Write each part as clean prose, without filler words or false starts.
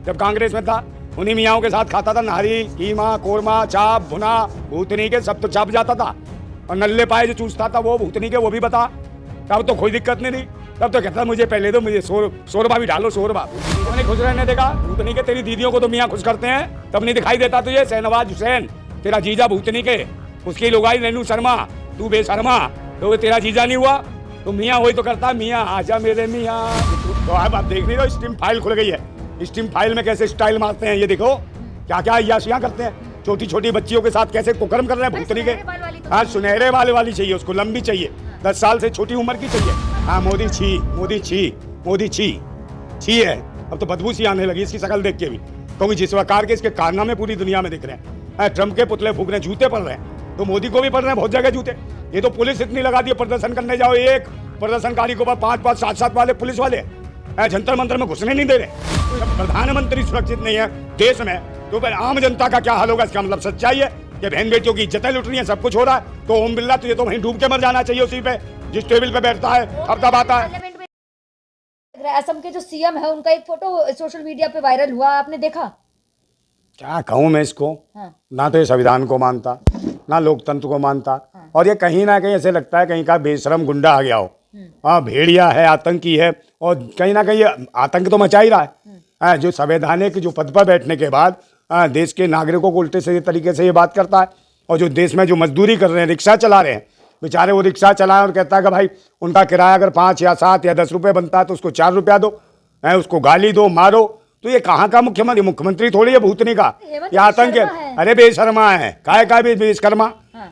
जब कांग्रेस में था उन्हीं मियाँओं के साथ खाता था नारी, कीमा, कोरमा, चाप, भुना, भूतनी के सब तो छप जाता था। और नल्ले पाए जो चूसता था वो भूतनी के वो भी बता। तब तो कोई दिक्कत नहीं थी, तब तो कहता मुझे पहले दो, मुझे शोरबा भी डालो, शोरबा। उन्होंने खुश रहने देगा। भूतनी के तेरी दीदियों को तो मियाँ खुश करते हैं, तब नहीं दिखाई देता तुझे। शहनवाज हुसैन तेरा जीजा भूतनी के, उसकी लुगाई रेनू शर्मा, तू बेशर्मा, तो तेरा जीजा नहीं हुआ तो मियाँ वही तो करता, मियाँ आजा मेरे मियाँ। तो आप देख नहीं रहे, स्टीम फाइल खुल गई है। स्टीम फाइल में कैसे स्टाइल मारते हैं ये देखो, क्या क्या अय्याशियां करते हैं। छोटी छोटी बच्चियों के साथ कैसे कुकर्म कर रहे हैं भूतनी के। हाँ, सुनहरे बाल वाली चाहिए उसको, लंबी चाहिए, 10 साल से छोटी उम्र की चाहिए। हाँ, मोदी छी, मोदी छी, मोदी छी, छी है। अब तो बदबू सी आने लगी इसकी शक्ल देख के भी, क्योंकि जिस प्रकार के इसके कारनामे पूरी दुनिया में दिख रहे हैं। ट्रम्प के पुतले फूकने जूते पड़ रहे हैं, तो मोदी को भी पड़ रहे हैं बहुत जगह जूते। ये तो पुलिस इतनी लगा दी है, प्रदर्शन करने जाओ एक प्रदर्शनकारी को 5-5, 7-7 वाले पुलिस वाले जंतर मंतर में घुसने नहीं दे रहे। जब प्रधानमंत्री सुरक्षित नहीं है देश में, तो फिर आम जनता का क्या हाल होगा। इसका मतलब सच्चाई है कि बहन बेटियों की इज्जतें लुट रही हैं, सब कुछ हो रहा है। तो ओम बिरला तुझे तो वहीं डूब के मर जाना चाहिए, उसी पे जिस टेबल पे बैठता है अब तब आता है। असम के जो सीएम है उनका एक फोटो सोशल मीडिया पे वायरल हुआ, आपने देखा? क्या कहूँ मैं इसको। हाँ। ना तो ये संविधान को मानता, ना लोकतंत्र को मानता। हाँ। और ये कहीं ना कहीं ऐसे लगता है कहीं का बेशरम गुंडा आ गया हो। हाँ, भेड़िया है, आतंकी है, और कहीं ना कहीं आतंक तो मचा ही रहा है। जो संवैधानिक जो पद पर बैठने के बाद देश के नागरिकों को उल्टे सीधे तरीके से ये बात करता है। और जो देश में जो मजदूरी कर रहे हैं, रिक्शा चला रहे हैं बेचारे, वो रिक्शा चलाएं और कहता है कि भाई उनका किराया अगर 5 या 7 या 10 रुपये बनता है तो उसको 4 रुपया दो, उसको गाली दो, मारो। तो ये कहाँ का मुख्यमंत्री थोड़ी है भूतनी का, ये आतंक है। अरे बेशर्मा है, काय का भी बेशर्मा,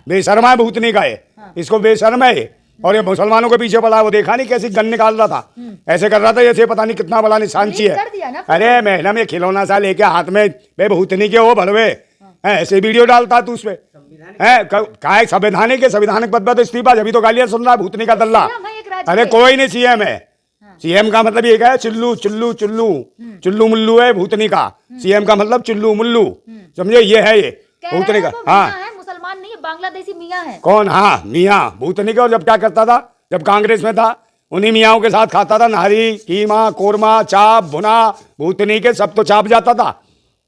बेशर्मा है भूतनी का ये, इसको बेशर्म है। और ये मुसलमानों के पीछे पड़ा है, वो देखा नहीं कैसी गन निकाल रहा था, ऐसे कर रहा था जैसे पता नहीं कितना बड़ा निशानची है। अरे मैडम ये खिलौना सा लेके हाथ में बे भूतनी के हो भरवे, ऐसे वीडियो डालता तू उसपे काय संवैधानिक पद पर तो इस्तीफा, जब तो गालियां सुन रहा है भूतनी का दल्ला। अरे कोई नहीं सीएम है, सीएम का मतलब ये है चिल्लू चिल्लू चिल्लू चिल्लू मुल्लू है भूतनी का। सीएम का मतलब चिल्लू मुल्लू, समझे, ये है ये भूतनी का। हाँ, मुसलमान नहीं है, बांग्लादेशी मियाँ है। कौन? हाँ, मियाँ भूतनी का। और जब क्या करता था, जब कांग्रेस में था उन्हीं मियाँओं के साथ खाता था नारी, कीमा, कोरमा, चाप, भुना, भूतनी के सब तो छाप जाता था।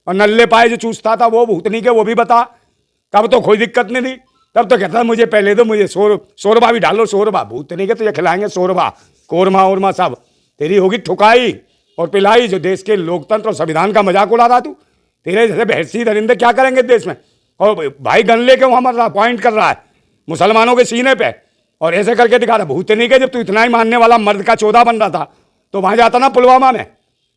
और नल्ले पाए जो चूसता था वो भूतनी के वो भी बता। तब तो कोई दिक्कत नहीं थी, तब तो कहता मुझे पहले दो, मुझे शोरबा भी डालो, शोरबा। भूतनी के तुझे खिलाएंगे शोरबा, कोरमा ओरमा सब। तेरी होगी ठुकाई और पिलाई। जो देश के लोकतंत्र और संविधान का मजाक उड़ा रहा तू, तेरे जैसे भैंसी दरिंदे क्या करेंगे देश में। और भाई गन लेके वहाँ मर रहा, पॉइंट कर रहा है मुसलमानों के सीने पे, और ऐसे करके दिखा रहा। भूतनी के जब तू इतना ही मानने वाला मर्द का 14 बन रहा था तो वहाँ जाता ना पुलवामा में।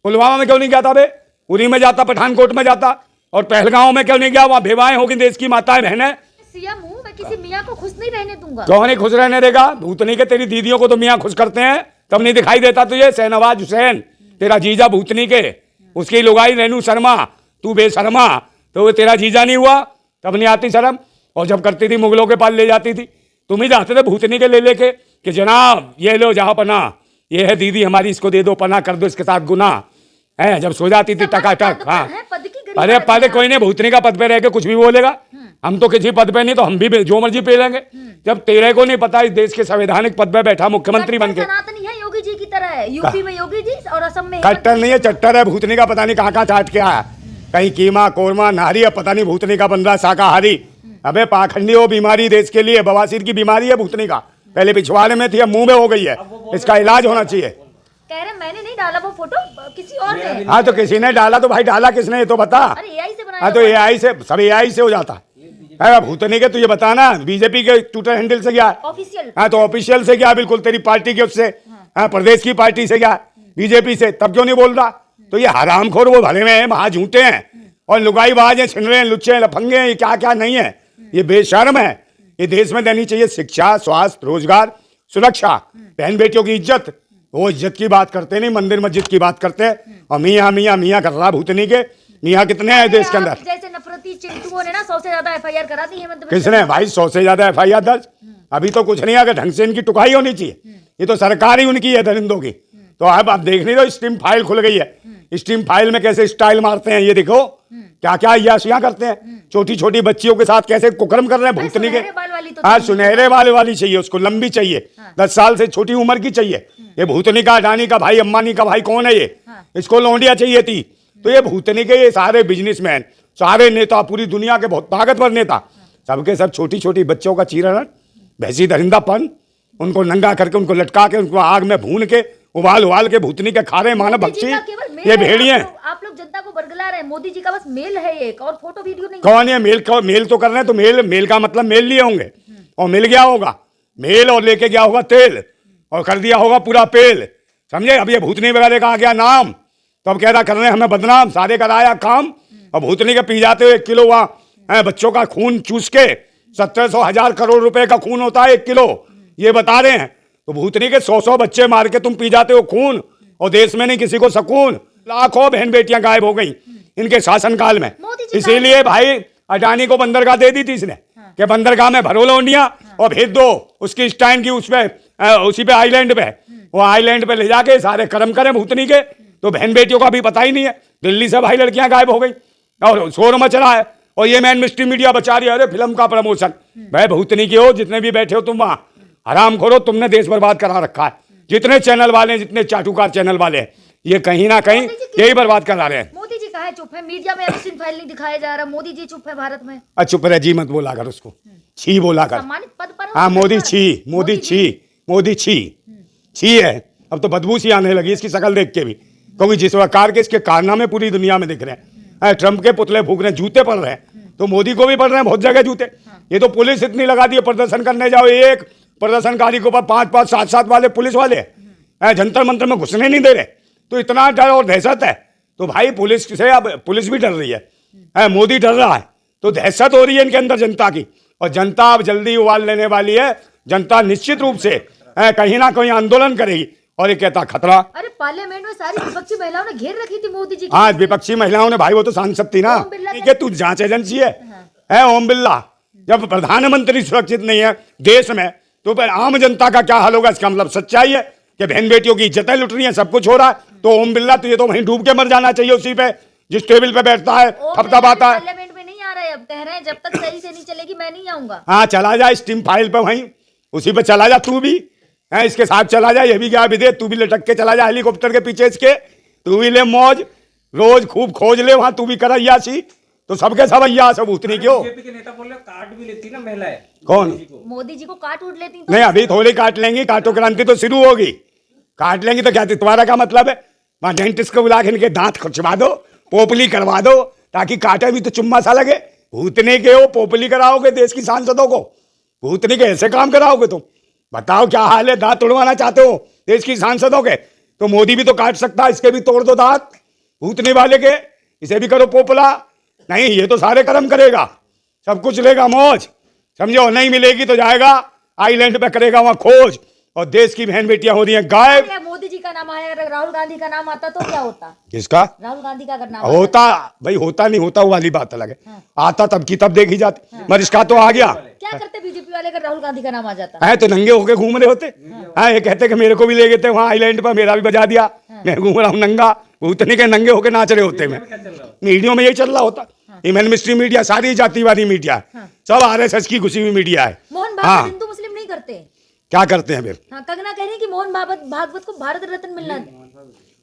पुलवामा में क्यों नहीं जाता बे? उरी में जाता, पठानकोट में जाता, और पहलगांव में क्यों नहीं गया? वहाँ बेवाएं होगी देश की माताएं बहनें। सीएम हूँ मैं, किसी मियाँ को खुश नहीं रहने दूंगा। क्यों नहीं खुश रहने देगा? भूतनी के तेरी दीदियों को तो मियाँ खुश करते हैं, तब नहीं दिखाई देता तुझे। शहनवाज हुसैन तेरा जीजा भूतनी के, उसकी लुगाई रेनू शर्मा, तू बेशर्मा, तो तेरा जीजा नहीं हुआ तब नहीं आती शर्म। और जब करती थी मुगलों के पास ले जाती थी, तुम ही जाते थे भूतनी के ले लेके कि जनाब ये लो जहाँ पना, ये है दीदी हमारी, इसको दे दो पना, कर दो इसके साथ गुना है। जब सो जाती थी टकाटक। हाँ, अरे पद कोई नहीं, भूतनी का पद पे रह के कुछ भी बोलेगा। हम तो किसी पद पे नहीं, तो हम भी जो मर्जी पे लेंगे। जब तेरे को नहीं पता इस देश के संवैधानिक पद पे बैठा मुख्यमंत्री बन के, सनातनी है, योगी जी की तरह है। यूपी में योगी जी और असम में कट्टर नहीं है, चट्टर है। भूतनी का पता नहीं कहाँ कहाँ चाट के आया, कहीं कीमा, कोरमा, नारी, अब पता नहीं भूतनी का बन रहा शाकाहारी। अबे पाखंडी वो बीमारी देश के लिए, बवासीर की बीमारी है भूतनी का। पहले पिछवाड़े में थी, अब मुंह में हो गई है, इसका इलाज होना चाहिए। कह रहे मैंने नहीं डाला वो फोटो, किसी और ने। हाँ, तो किसी ने डाला, तो भाई डाला किसने ये तो बता। अरे एआई से बनाया। हाँ, तो एआई से, सब एआई से हो जाता है। भूतनी के तुझे बताना, बीजेपी के ट्विटर हैंडल से गया, ऑफिशियल। हाँ, तो ऑफिशियल से गया, बिल्कुल तेरी पार्टी के उससे, हाँ, प्रदेश की पार्टी से गया, बीजेपी से, तब क्यों नहीं बोल रहा? तो ये हरामखोर वो भरे में है, महा झूठे हैं और लुगाईबाज हैं, छिनरे हैं, लुच्चे हैं, लफंगे हैं, ये क्या क्या नहीं है, ये बेशर्म है। ये देश में देनी चाहिए शिक्षा, स्वास्थ्य, रोजगार, सुरक्षा, बहन बेटियों की इज्जत। वो इज्जत की बात करते नहीं, मंदिर मस्जिद की बात करते हैं। और मियाँ मियाँ मियाँ कर रहा भूतनी के। मियाँ कितने हैं देश के अंदर? जैसे नफरती चिंटुओं ने ना 100 से ज्यादा एफआईआर करा दी है। किसने भाई 100 से ज्यादा एफआईआर दर्ज? अभी तो कुछ नहीं, अगर ढंग से इनकी टुकाई होनी चाहिए। ये तो सरकार ही उनकी है दरिंदों की। तो अब आप देख नहीं रहे, स्टीम फाइल खुल गई है। स्टीम फाइल में कैसे स्टाइल मारते हैं ये देखो, क्या क्या अय्याशियां करते हैं। छोटी छोटी बच्चियों के साथ कैसे कुकर्म कर रहे हैं भूतनी के। हाँ, सुनहरे बाल वाली चाहिए उसको, लंबी चाहिए, 10 साल से छोटी उम्र की चाहिए। ये भूतनी का, अडानी का भाई, अंबानी का भाई कौन है ये? इसको लौंडिया चाहिए थी, तो ये भूतनी के ये सारे बिजनेसमैन, सारे नेता, पूरी दुनिया के बहुत ताकतवर नेता, सबके सब छोटी छोटी बच्चों का चीरण, भैंसी दरिंदापन, उनको नंगा करके, उनको लटका के, उनको आग में भून के, उबाल के भूतनी के खा रहे मानव भक्षी ये भेड़िए। आप लोग जनता को बरगला रहे हैं। मोदी जी का बस मेल है एक, और फोटो वीडियो नहीं। कौन है मेल? मेल तो कर रहे हैं, तो मेल का मतलब मेल लिए होंगे और मिल गया होगा मेल, और लेके गया होगा तेल और कर दिया होगा पूरा पेल, समझे। अब ये भूतनी वगैरह का आ गया नाम, तो अब कह रहा कर रहे हैं हमें बदनाम, सारे कराया काम। और भूतनी के पी जाते हो 1 किलो वहाँ बच्चों का खून चूस के, 1700 करोड़ रुपए का खून होता है 1 किलो, ये बता रहे हैं। तो भूतनी के 100 बच्चे मार के तुम पी जाते हो खून, और देश में नहीं किसी को सकून। लाखों बहन बेटियां गायब हो गई इनके शासनकाल में। इसीलिए भाई अडानी को बंदरगाह दे दी थी इसने, कि बंदरगाह में भरो लोंडियां और भेज दो उसकी स्टैंड की, उस पे उसी पे आइलैंड पे, वो आइलैंड पे ले जाके सारे कर्म करें भूतनी के। तो बहन बेटियों का भी पता ही नहीं है। दिल्ली से भाई लड़कियां गायब हो गई और शोर मच रहा है, और ये मैन मिस्ट्री मीडिया बचा रही है। अरे फिल्म का प्रमोशन, भाई भूतनी की हो, जितने भी बैठे हो तुम वहां, हराम खोरो, तुमने देश बर्बाद करा रखा है। जितने चैनल वाले हैं, जितने चाटुकार चैनल वाले हैं, ये कहीं ना कहीं यही बर्बाद करा रहे हैं। मोदी जी कहा चुप है, मीडिया में एब्सेंट फाइल नहीं दिखाया जा रहा, मोदी जी चुप है भारत में। चुप रहे जी, मत बोला कर उसको, छी बोला कर। सम्मानित पद पर हाँ मोदी छी, मोदी छी, मोदी छी, छी है। अब तो बदबू सी आने लगी इसकी शक्ल देख के भी, क्योंकि जिस प्रकार के इसके कारनामे पूरी दुनिया में दिख रहे हैं। ट्रंप के पुतले फूक रहे हैं, जूते पड़ रहे हैं, तो मोदी को भी पड़ रहे हैं बहुत जगह जूते। ये तो पुलिस इतनी लगा दी है, प्रदर्शन करने जाओ, एक प्रदर्शनकारी के ऊपर 5-5, 7-7 वाले पुलिस वाले जंतर मंतर में घुसने नहीं दे रहे। तो इतना डर और दहशत है। तो भाई पुलिस से अब पुलिस भी डर रही है, मोदी डर रहा है, तो दहशत हो रही है इनके अंदर जनता की। और जनता अब जल्दी उबाल लेने वाली है। जनता निश्चित रूप से कहीं ना कहीं आंदोलन करेगी, और ये कहता खतरा। अरे पार्लियामेंट में सारी विपक्षी महिलाओं ने घेर रखी थी मोदी जी की। हाँ विपक्षी महिलाओं ने, भाई वो तो सांसद थी ना, ठीक है, तू जांच एजेंसी है ओम बिरला। जब प्रधानमंत्री सुरक्षित नहीं है देश में, तो फिर आम जनता का क्या हाल होगा? इसका मतलब सच्चाई है कि बहन बेटियों की इज्जतें लुट रही हैं, सब कुछ हो रहा है। तो ओम बिरला तुझे तो वहीं डूब के मर जाना चाहिए, उसी पे जिस टेबल पे बैठता है, थपथपाता है। पार्लियामेंट में नहीं आ रहा है, अब कह रहे हैं जब तक सही से नहीं चलेगी मैं नहीं आऊंगा। हाँ चला जा स्टीम फाइल पे, वहीं उसी पे चला जा, तू भी है इसके साथ चला जा। ये भी क्या विधेयक, तू भी लटक के चला जा हेलीकॉप्टर के पीछे इसके, तू भी ले मौज, रोज खूब खोज ले वहां, तू भी कर अय्यासी। तो सबके सब अय्यास अब उतनी क्यों? बीजेपी के नेता बोल रहे काट भी लेती ना महिलाएं। कौन? मोदी जी को काट उठ लेती तो नहीं अभी थोड़ी काट लेंगी, काटो क्रांति तो शुरू होगी। काट लेंगी तो क्या तुम्हारा क्या मतलब है? वहां डेंटिस्ट को बुला के इनके दांत खिंचवा दो, पोपली करवा दो, ताकि काटे भी तो चुम्मा सा लगे। भूतने के हो, पोपली कराओगे देश की सांसदों को? भूतने के ऐसे काम कराओगे तुम? बताओ क्या हाल है? दांत तोड़वाना चाहते हो देश की सांसदों के? तो मोदी भी तो काट सकता है, इसके भी तोड़ दो दांत भूतने वाले के, इसे भी करो पोपला। नहीं ये तो सारे कर्म करेगा, सब कुछ लेगा मौज, समझो। नहीं मिलेगी तो जाएगा आइलैंड पे, करेगा वहां खोज, और देश की बहन बेटियां हो रही हैं गायब। मोदी जी का नाम आया, अगर राहुल गांधी का नाम आता तो क्या होता? किसका? राहुल गांधी का अगर नाम होता भाई, होता नहीं होता वो वाली बात अलग है। आता तब की तब देखी जाती, मगर इसका तो आ गया। क्या करते बीजेपी वाले अगर राहुल गांधी का नाम आ जाता? है तो नंगे होके घूम रहे होते। हाँ ये कहते कि मेरे को भी ले गए थे वहां आइलैंड पर, मेरा भी बजा दिया, मैं घूम रहा हूँ नंगा। भूतनी के नंगे होके नाच रहे होते। मैं मीडिया में यही चल रहा होता। इमन मिस्ट्री मीडिया, सारी जातिवादी मीडिया, सब आरएसएस की घुसी हुई मीडिया है। मोहन भागवत हिंदू मुस्लिम नहीं करते? क्या करते हैं फिर? हाँ, कंगना कह रही है कि मोहन भागवत को भारत रत्न मिलना।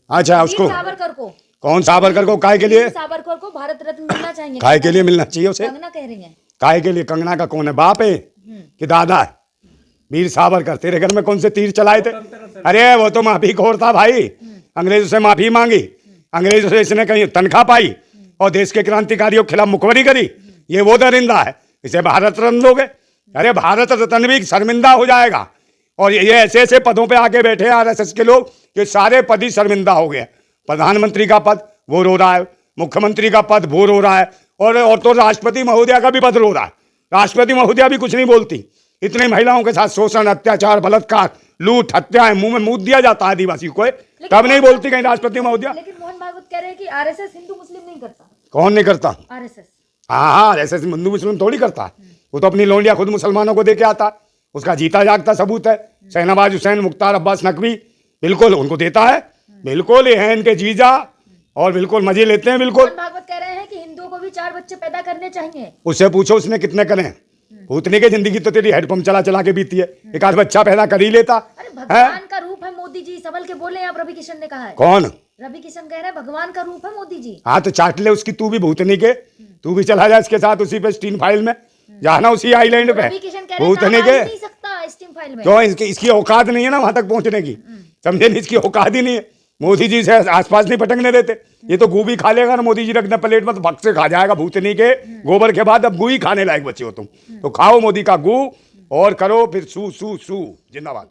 अच्छा उसको, सावरकर को? कौन सावरकर को? काय के लिए? सावरकर को भारत रत्न मिलना चाहिए। काय के लिए मिलना चाहिए उसे? कंगना कह रही है। काय के लिए? कंगना का कौन है, बाप है कि दादा है? वीर सावरकर तेरे घर में कौन से तीर चलाए थे? अरे वो तो माफी खोर था भाई, अंग्रेजों से माफी मांगी, अंग्रेजों से इसने कहीं तनख्वाह पाई और देश के क्रांतिकारियों के खिलाफ मुखबरी करी। ये वो दरिंदा है, इसे भारत रत्न दोगे? अरे भारत रत्न भी शर्मिंदा हो जाएगा। और ये ऐसे ऐसे पदों पे आके बैठे हैं आरएसएस के लोग कि सारे पद ही शर्मिंदा हो गए। प्रधानमंत्री का पद वो रो रहा है, मुख्यमंत्री का पद वो रो रहा है, और तो राष्ट्रपति महोदया का भी पद रो रहा है। राष्ट्रपति महोदया भी कुछ नहीं बोलती। इतने महिलाओं के साथ शोषण, अत्याचार, बलात्कार, लूट, हत्याएं, मुंह में मुंह दिया जाता है आदिवासी को, तब नहीं बोलती कहीं राष्ट्रपति महोदया। लेकिन मोहन भागवत कह रहे हैं कि आरएसएस हिंदू मुस्लिम नहीं करता। कौन नहीं करता? आरएसएस। हाँ आरएसएस हिंदू मुस्लिम थोड़ी करता है, वो तो अपनी लोंडिया खुद मुसलमानों को दे के आता, उसका जीता जागता सबूत है। शहनवाज हुसैन, मुख्तार अब्बास नकवी, बिल्कुल उनको देता है, बिल्कुल ये है इनके जीजा, और बिल्कुल मजे लेते हैं। बिल्कुल मोहन भागवत कह रहे हैं कि हिंदुओं को भी 4 बच्चे पैदा करने चाहिए। उससे पूछो उसने कितने करे। भूतनी की जिंदगी तो तेरी हेडपंप चला चला के बीती है, एक आध बच्चा पैदा कर ही लेता। अरे भगवान का रूप है मोदी जी, संभल के बोले आप, रवि किशन ने कहा है। कौन? रवि किशन कह रहे हैं भगवान का रूप है मोदी जी। हाँ तो चाट ले उसकी तू भी भूतनी के, तू भी चला जा इसके साथ उसी पे स्टीन फाइल में, जाना उसी आइलैंड पे रवि किशन कह रहे हैं भूतनी नाम आ के। ही नहीं सकता स्टीम फाइल में। क्यों? इसकी औकात नहीं है ना वहां तक पहुंचने की, समझे नहीं? इसकी औकात ही नहीं है, मोदी जी से आसपास नहीं पटकने देते। ये तो गू भी खा लेगा ना मोदी जी रखना प्लेट में तो भक्त से खा जाएगा भूतनी के गोबर के बाद। अब गू ही खाने लायक बचे हो तुम, तो खाओ मोदी का गू और करो फिर सू सू सू। जिंदाबाद।